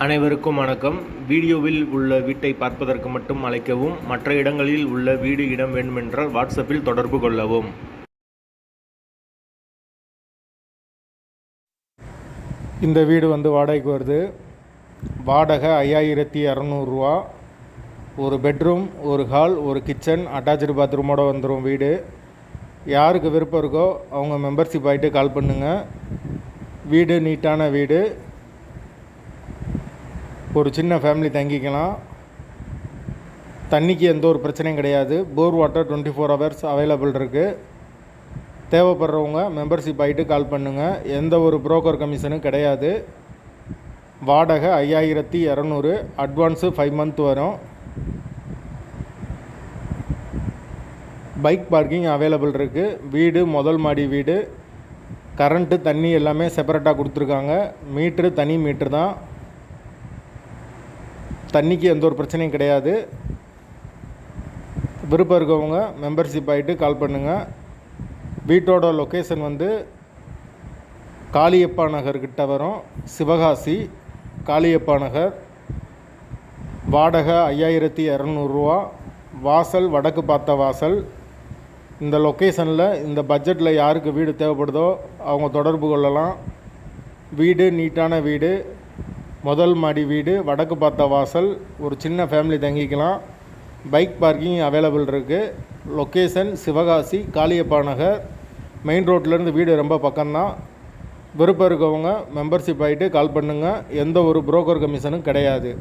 அனைவருக்கும் வணக்கம். வீடியோவில் உள்ள வீட்டை பார்ப்பதற்கு மட்டும் அழைக்கவும். மற்ற இடங்களில் உள்ள வீடு இடம் வேண்டுமென்றால் வாட்ஸ்அப்பில் தொடர்பு கொள்ளவும். இந்த வீடு வாடகைக்கு வருது. வாடகை 5200 ரூபா. ஒரு பெட்ரூம், ஒரு ஹால், ஒரு கிச்சன், அட்டாச்சு பாத்ரூமோடு வந்துடும் வீடு. யாருக்கு விருப்பம் இருக்கோ அவங்க மெம்பர்ஷிப் ஆகிட்டு கால் பண்ணுங்கள். வீடு நீட்டான வீடு. ஒரு சின்ன ஃபேமிலி தங்கிக்கலாம். தண்ணிக்கு எந்த ஒரு பிரச்சனையும் கிடையாது. போர் வாட்டர் 24 ஹவர்ஸ் அவைலபிள் இருக்குது. தேவைப்படுறவங்க மெம்பர்ஷிப் ஆகிட்டு கால் பண்ணுங்கள். எந்த ஒரு புரோக்கர் கமிஷனும் கிடையாது. வாடகை 5200, அட்வான்ஸு 5 மந்த் வரும். பைக் பார்க்கிங் அவைலபிள் இருக்குது. வீடு முதல் மாடி வீடு. கரண்ட்டு தண்ணி எல்லாமே செப்பரேட்டாக கொடுத்துருக்காங்க. மீட்ரு தனி மீட்ரு தான். தண்ணிக்கு எந்த ஒரு பிரச்சனையும் கிடையாது. விருப்பம் இருக்கவங்க மெம்பர்ஷிப் ஆகிட்டு கால் பண்ணுங்கள். வீட்டோட லொக்கேஷன் காளியப்பா நகர்கிட்ட வரும். சிவகாசி காளியப்பா நகர். வாடகை 5200 ரூபா. வாசல் வடக்கு பார்த்த வாசல். இந்த லொக்கேஷனில் இந்த பட்ஜெட்டில் யாருக்கு வீடு தேவைப்படுதோ அவங்க தொடர்பு கொள்ளலாம். வீடு நீட்டான வீடு. முதல் மாடி வீடு, வடக்கு பார்த்த வாசல். ஒரு சின்ன ஃபேமிலி தங்கிக்கலாம். பைக் பார்க்கிங் அவைலபிள் இருக்குது. லொக்கேஷன் சிவகாசி காளியப்பா நகர். மெயின் ரோட்லேருந்து வீடு ரொம்ப பக்கம்தான். விருப்பம் இருக்கவங்க மெம்பர்ஷிப் ஆகிட்டு கால் பண்ணுங்கள். எந்த ஒரு புரோக்கர் கமிஷனும் கிடையாது.